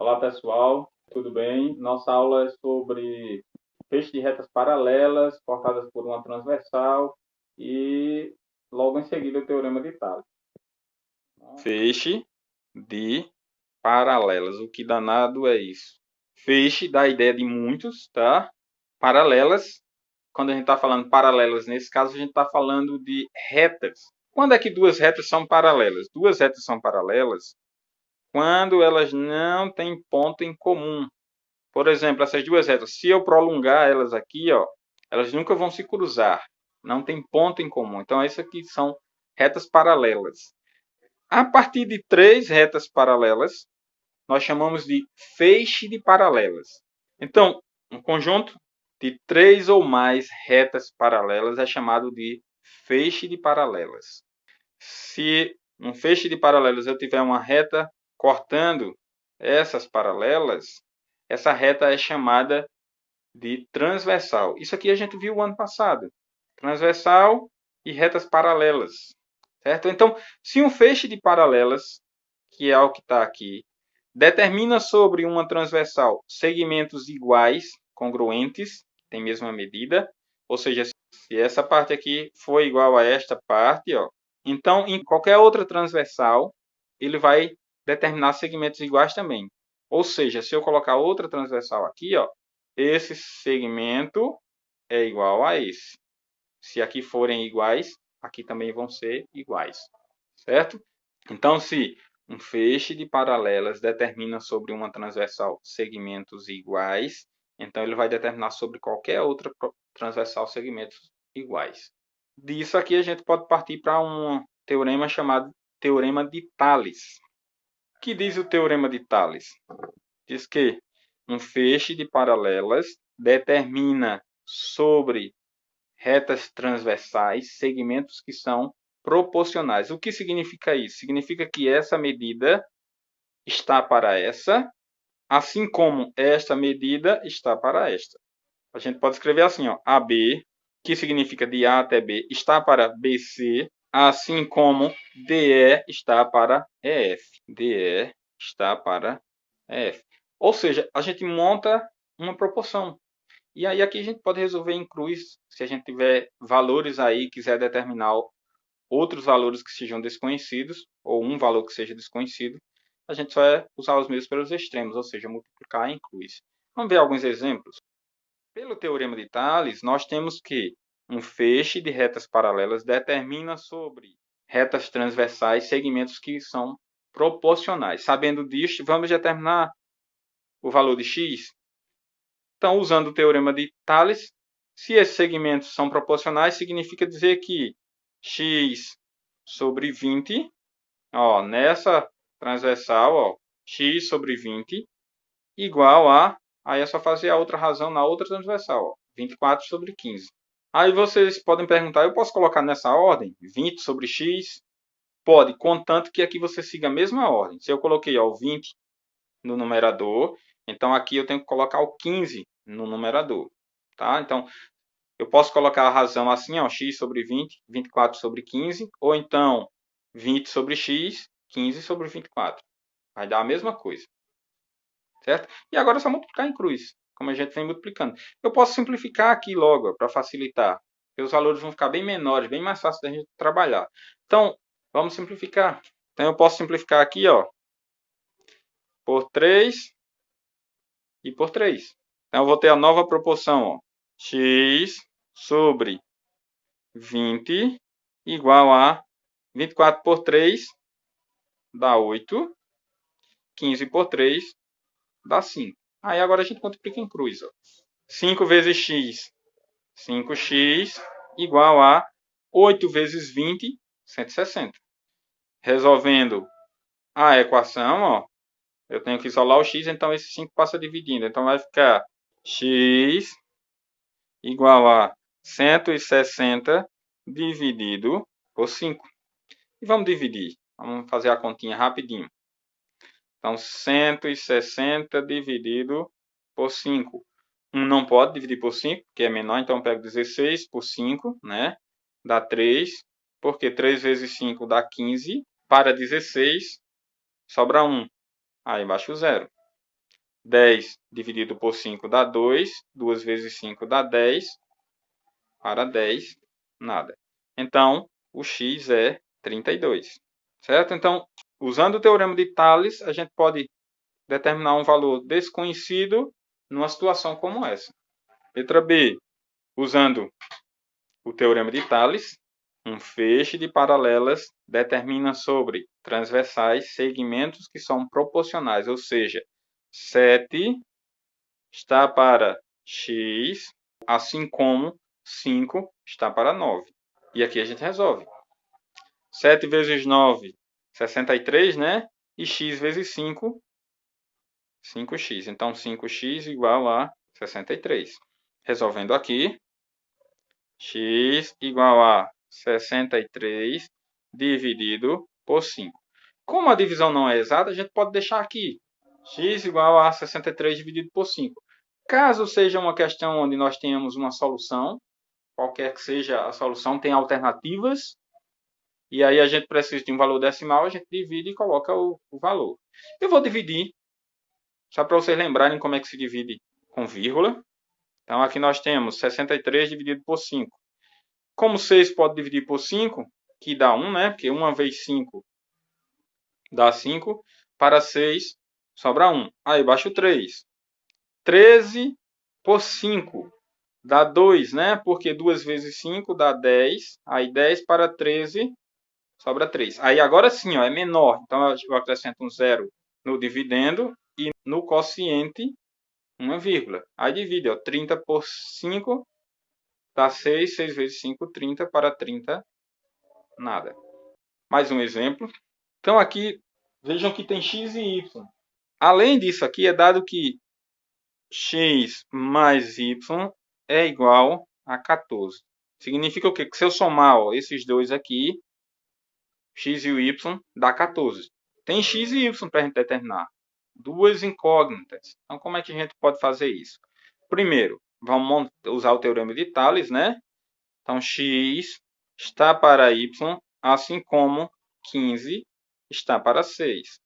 Olá pessoal, tudo bem? Nossa aula é sobre feixe de retas paralelas cortadas por uma transversal e logo em seguida o teorema de Tales. Feixe de paralelas, o que danado é isso? Feixe dá a ideia de muitos, tá? Paralelas, quando a gente está falando paralelas, nesse caso a gente está falando de retas. Quando é que duas retas são paralelas? Duas retas são paralelas quando elas não têm ponto em comum. Por exemplo, essas duas retas, se eu prolongar elas aqui, ó, elas nunca vão se cruzar. Não tem ponto em comum. Então, essas aqui são retas paralelas. A partir de três retas paralelas, nós chamamos de feixe de paralelas. Então, um conjunto de três ou mais retas paralelas é chamado de feixe de paralelas. Se um feixe de paralelas eu tiver uma reta cortando essas paralelas, essa reta é chamada de transversal. Isso aqui a gente viu o ano passado. Transversal e retas paralelas. Certo? Então, se um feixe de paralelas, que é o que está aqui, determina sobre uma transversal segmentos iguais, congruentes, tem mesma medida, ou seja, se essa parte aqui for igual a esta parte, ó, então em qualquer outra transversal, ele vai determinar segmentos iguais também. Ou seja, se eu colocar outra transversal aqui, ó, esse segmento é igual a esse. Se aqui forem iguais, aqui também vão ser iguais. Certo? Então, se um feixe de paralelas determina sobre uma transversal segmentos iguais, então ele vai determinar sobre qualquer outra transversal segmentos iguais. Disso aqui a gente pode partir para um teorema chamado teorema de Tales. O que diz o teorema de Tales? Diz que um feixe de paralelas determina sobre retas transversais segmentos que são proporcionais. O que significa isso? Significa que essa medida está para essa, assim como esta medida está para esta. A gente pode escrever assim, ó, AB, que significa de A até B, está para BC, assim como DE está para EF. DE está para EF. Ou seja, a gente monta uma proporção. E aí aqui a gente pode resolver em cruz, se a gente tiver valores aí, quiser determinar outros valores que sejam desconhecidos, ou um valor que seja desconhecido, a gente só vai usar os mesmos pelos extremos, ou seja, multiplicar em cruz. Vamos ver alguns exemplos. Pelo teorema de Tales, nós temos que um feixe de retas paralelas determina sobre retas transversais segmentos que são proporcionais. Sabendo disso, vamos determinar o valor de x. Então, usando o teorema de Tales, se esses segmentos são proporcionais, significa dizer que x sobre 20, ó, nessa transversal, ó, x sobre 20 igual a, aí é só fazer a outra razão na outra transversal, ó, 24 sobre 15. Aí vocês podem perguntar, eu posso colocar nessa ordem? 20 sobre x? Pode, contanto que aqui você siga a mesma ordem. Se eu coloquei ó, o 20 no numerador, então aqui eu tenho que colocar o 15 no numerador. Tá? Então, eu posso colocar a razão assim, ó, x sobre 20, 24 sobre 15, ou então 20 sobre x, 15 sobre 24. Vai dar a mesma coisa. Certo? E agora é só multiplicar em cruz, como a gente vem multiplicando. Eu posso simplificar aqui logo, para facilitar, porque os valores vão ficar bem menores, bem mais fácil da gente trabalhar. Então, vamos simplificar. Então, eu posso simplificar aqui, ó, por 3 e por 3. Então, eu vou ter a nova proporção, ó, x sobre 20 igual a 24 por 3 dá 8, 15 por 3 dá 5. Aí agora a gente multiplica em cruz. Ó. 5 vezes x, 5x igual a 8 vezes 20, 160. Resolvendo a equação, ó, eu tenho que isolar o x, então esse 5 passa dividindo. Então vai ficar x igual a 160 dividido por 5. E vamos dividir. Vamos fazer a continha rapidinho. Então, 160 dividido por 5. 1 não pode dividir por 5, porque é menor. Então, eu pego 16 por 5, né? Dá 3. Porque 3 vezes 5 dá 15. Para 16, sobra 1. Aí, embaixo 0. 10 dividido por 5 dá 2. 2 vezes 5 dá 10. Para 10, nada. Então, o x é 32. Certo? Então, usando o teorema de Tales, a gente pode determinar um valor desconhecido numa situação como essa. Letra B. Usando o teorema de Tales, um feixe de paralelas determina sobre transversais segmentos que são proporcionais, ou seja, 7 está para x, assim como 5 está para 9. E aqui a gente resolve. 7 vezes 9, 63, né? E x vezes 5, 5x. Então, 5x igual a 63. Resolvendo aqui, x igual a 63 dividido por 5. Como a divisão não é exata, a gente pode deixar aqui. X igual a 63 dividido por 5. Caso seja uma questão onde nós tenhamos uma solução, qualquer que seja a solução, tem alternativas, e aí a gente precisa de um valor decimal, a gente divide e coloca o valor. Eu vou dividir, só para vocês lembrarem como é que se divide com vírgula. Então, aqui nós temos 63 dividido por 5. Como 6 pode dividir por 5, que dá 1, né? Porque 1 vezes 5 dá 5. Para 6, sobra 1. Aí, baixo 3. 13 por 5 dá 2, né? Porque 2 vezes 5 dá 10. Aí, 10 para 13, sobra 3. Aí, agora sim, ó, é menor. Então, eu acrescento um zero no dividendo e no quociente, uma vírgula. Aí, divide, ó, 30 por 5 dá 6. 6 vezes 5, 30. Para 30, nada. Mais um exemplo. Então, aqui, vejam que tem x e y. Além disso aqui, é dado que x mais y é igual a 14. Significa o quê? Que se eu somar ó, esses dois aqui, x e o y, dá 14. Tem x e y para a gente determinar. Duas incógnitas. Então, como é que a gente pode fazer isso? Primeiro, vamos usar o teorema de Tales, né? Então, x está para y, assim como 15 está para 6.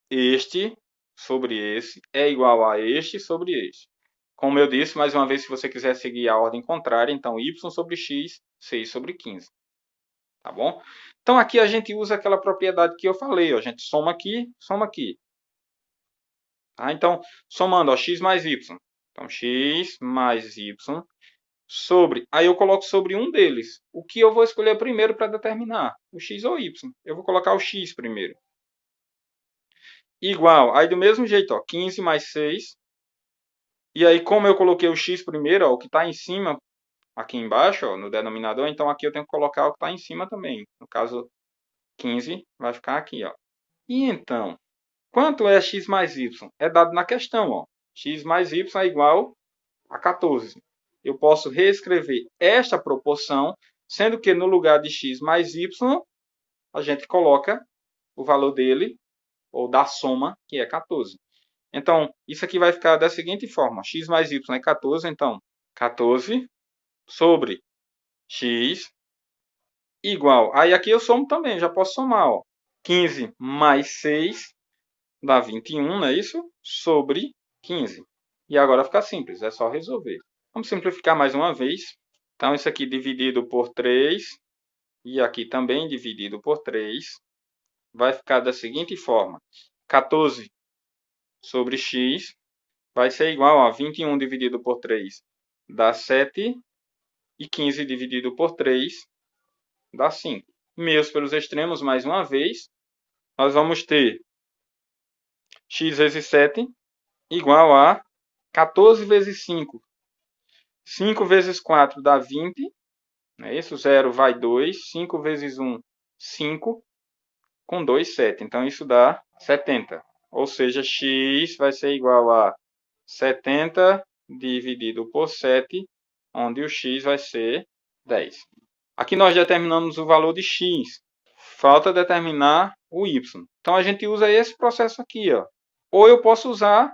Este sobre esse é igual a este sobre este. Como eu disse, mais uma vez, se você quiser seguir a ordem contrária, então y sobre x, 6 sobre 15. Tá bom? Então, aqui a gente usa aquela propriedade que eu falei. Ó, a gente soma aqui, soma aqui. Tá? Então, somando ó, x mais y. Então, x mais y sobre... Aí eu coloco sobre um deles. O que eu vou escolher primeiro para determinar? O x ou y. Eu vou colocar o x primeiro. Igual. Aí, do mesmo jeito, ó, 15 mais 6. E aí, como eu coloquei o x primeiro, ó, o que está em cima, aqui embaixo, ó, no denominador, então aqui eu tenho que colocar o que está em cima também. No caso, 15 vai ficar aqui. Ó. E então, quanto é x mais y? É dado na questão. Ó. X mais y é igual a 14. Eu posso reescrever esta proporção, sendo que no lugar de x mais y, a gente coloca o valor dele, ou da soma, que é 14. Então, isso aqui vai ficar da seguinte forma. X mais y é 14, então 14 sobre x igual. Aí aqui eu somo também, já posso somar. Ó. 15 mais 6 dá 21, não é isso? Sobre 15. E agora fica simples, é só resolver. Vamos simplificar mais uma vez. Então, isso aqui dividido por 3 e aqui também dividido por 3 vai ficar da seguinte forma. 14 sobre x vai ser igual a 21 dividido por 3 dá 7 e 15 dividido por 3 dá 5. Meios pelos extremos, mais uma vez, nós vamos ter x vezes 7 igual a 14 vezes 5. 5 vezes 4 dá 20. Não é isso? 0 vai 2. 5 vezes 1, 5. Com 2, 7. Então, isso dá 70. Ou seja, x vai ser igual a 70 dividido por 7, onde o x vai ser 10. Aqui nós determinamos o valor de x. Falta determinar o y. Então, a gente usa esse processo aqui. Ó. Ou eu posso usar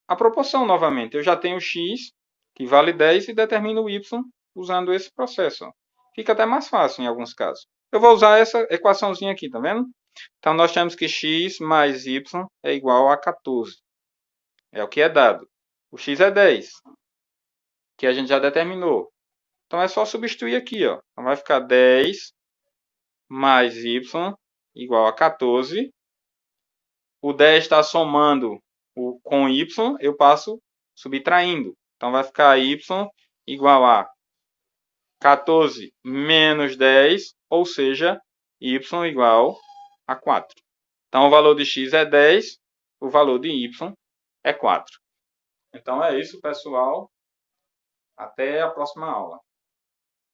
a proporção novamente. Eu já tenho x, que vale 10, e determino o y usando esse processo. Ó. Fica até mais fácil em alguns casos. Eu vou usar essa equaçãozinha aqui, tá vendo? Então, nós temos que x mais y é igual a 14. É o que é dado. O x é 10, que a gente já determinou. Então é só substituir aqui, ó. Então vai ficar 10 mais y igual a 14. O 10 está somando com y, eu passo subtraindo. Então vai ficar y igual a 14 menos 10, ou seja, y igual a 4. Então o valor de x é 10, o valor de y é 4. Então é isso, pessoal. Até a próxima aula.